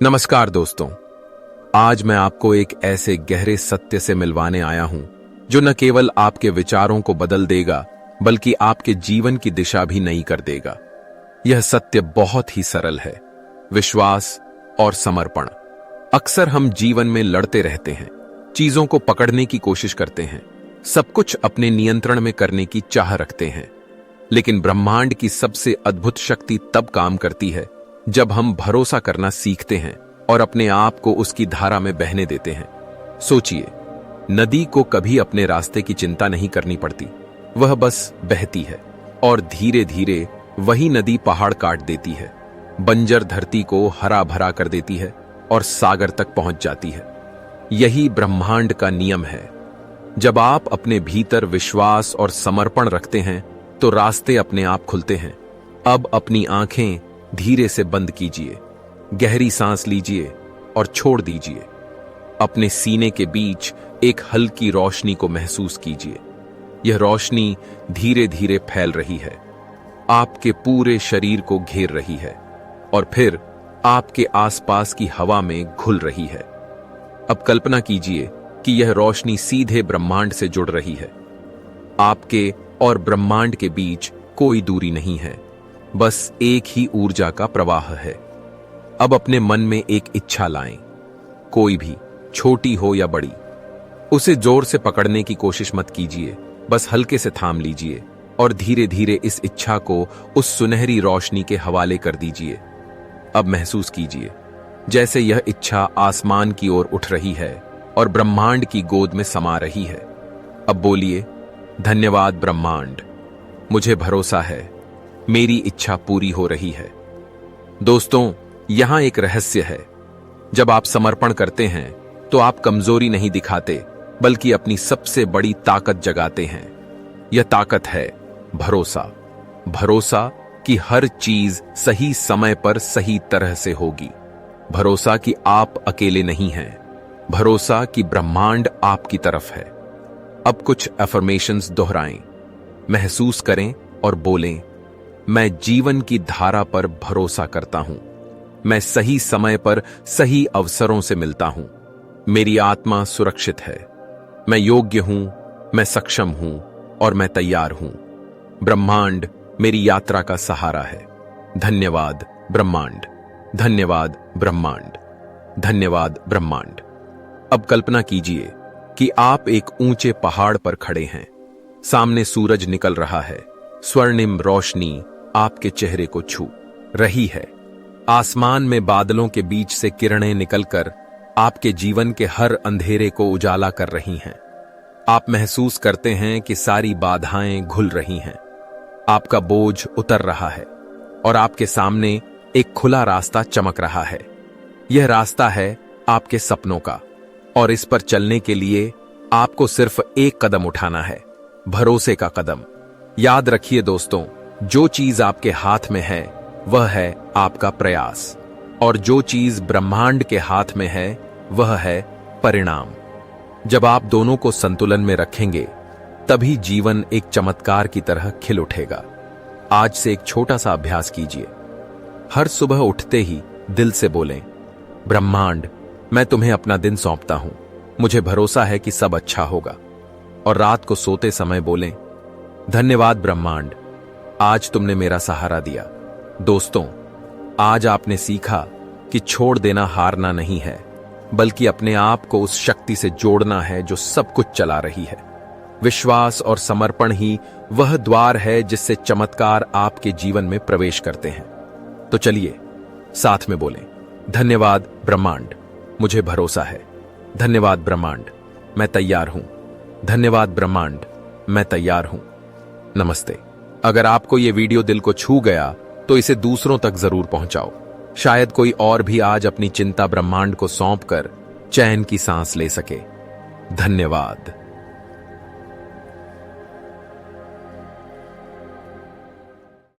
नमस्कार दोस्तों। आज मैं आपको एक ऐसे गहरे सत्य से मिलवाने आया हूं जो न केवल आपके विचारों को बदल देगा बल्कि आपके जीवन की दिशा भी नई कर देगा। यह सत्य बहुत ही सरल है, विश्वास और समर्पण। अक्सर हम जीवन में लड़ते रहते हैं, चीजों को पकड़ने की कोशिश करते हैं, सब कुछ अपने नियंत्रण में करने की चाह रखते हैं। लेकिन ब्रह्मांड की सबसे अद्भुत शक्ति तब काम करती है जब हम भरोसा करना सीखते हैं और अपने आप को उसकी धारा में बहने देते हैं। सोचिए, नदी को कभी अपने रास्ते की चिंता नहीं करनी पड़ती, वह बस बहती है और धीरे धीरे वही नदी पहाड़ काट देती है, बंजर धरती को हरा भरा कर देती है और सागर तक पहुंच जाती है। यही ब्रह्मांड का नियम है। जब आप अपने भीतर विश्वास और समर्पण रखते हैं तो रास्ते अपने आप खुलते हैं। अब अपनी आंखें धीरे से बंद कीजिए, गहरी सांस लीजिए और छोड़ दीजिए। अपने सीने के बीच एक हल्की रोशनी को महसूस कीजिए। यह रोशनी धीरे धीरे फैल रही है, आपके पूरे शरीर को घेर रही है और फिर आपके आसपास की हवा में घुल रही है। अब कल्पना कीजिए कि यह रोशनी सीधे ब्रह्मांड से जुड़ रही है। आपके और ब्रह्मांड के बीच कोई दूरी नहीं है, बस एक ही ऊर्जा का प्रवाह है। अब अपने मन में एक इच्छा लाएं, कोई भी, छोटी हो या बड़ी। उसे जोर से पकड़ने की कोशिश मत कीजिए, बस हल्के से थाम लीजिए और धीरे धीरे इस इच्छा को उस सुनहरी रोशनी के हवाले कर दीजिए। अब महसूस कीजिए जैसे यह इच्छा आसमान की ओर उठ रही है और ब्रह्मांड की गोद में समा रही है। अब बोलिए, धन्यवाद ब्रह्मांड, मुझे भरोसा है, मेरी इच्छा पूरी हो रही है। दोस्तों, यहां एक रहस्य है। जब आप समर्पण करते हैं तो आप कमजोरी नहीं दिखाते बल्कि अपनी सबसे बड़ी ताकत जगाते हैं। यह ताकत है भरोसा। भरोसा कि हर चीज सही समय पर सही तरह से होगी। भरोसा कि आप अकेले नहीं हैं। भरोसा कि ब्रह्मांड आपकी तरफ है। अब कुछ अफर्मेशंस दोहराएं, महसूस करें और बोलें, मैं जीवन की धारा पर भरोसा करता हूं। मैं सही समय पर सही अवसरों से मिलता हूं। मेरी आत्मा सुरक्षित है। मैं योग्य हूं, मैं सक्षम हूं और मैं तैयार हूं। ब्रह्मांड मेरी यात्रा का सहारा है। धन्यवाद ब्रह्मांड, धन्यवाद ब्रह्मांड, धन्यवाद ब्रह्मांड। अब कल्पना कीजिए कि आप एक ऊंचे पहाड़ पर खड़े हैं। सामने सूरज निकल रहा है, स्वर्णिम रोशनी आपके चेहरे को छू रही है। आसमान में बादलों के बीच से किरणें निकलकर आपके जीवन के हर अंधेरे को उजाला कर रही हैं। आप महसूस करते हैं कि सारी बाधाएं घुल रही हैं। आपका बोझ उतर रहा है और आपके सामने एक खुला रास्ता चमक रहा है। यह रास्ता है आपके सपनों का और इस पर चलने के लिए आपको सिर्फ एक कदम उठाना है, भरोसे का कदम। याद रखिए दोस्तों, जो चीज आपके हाथ में है वह है आपका प्रयास और जो चीज ब्रह्मांड के हाथ में है वह है परिणाम। जब आप दोनों को संतुलन में रखेंगे तभी जीवन एक चमत्कार की तरह खिल उठेगा। आज से एक छोटा सा अभ्यास कीजिए। हर सुबह उठते ही दिल से बोलें, ब्रह्मांड, मैं तुम्हें अपना दिन सौंपता हूं, मुझे भरोसा है कि सब अच्छा होगा। और रात को सोते समय बोलें, धन्यवाद ब्रह्मांड, आज तुमने मेरा सहारा दिया। दोस्तों, आज आपने सीखा कि छोड़ देना हारना नहीं है, बल्कि अपने आप को उस शक्ति से जोड़ना है जो सब कुछ चला रही है। विश्वास और समर्पण ही वह द्वार है जिससे चमत्कार आपके जीवन में प्रवेश करते हैं। तो चलिए साथ में बोलें, धन्यवाद ब्रह्मांड, मुझे भरोसा है। धन्यवाद ब्रह्मांड, मैं तैयार हूं। धन्यवाद ब्रह्मांड, मैं तैयार हूं। नमस्ते। अगर आपको यह वीडियो दिल को छू गया तो इसे दूसरों तक जरूर पहुंचाओ। शायद कोई और भी आज अपनी चिंता ब्रह्मांड को सौंपकर चैन की सांस ले सके। धन्यवाद।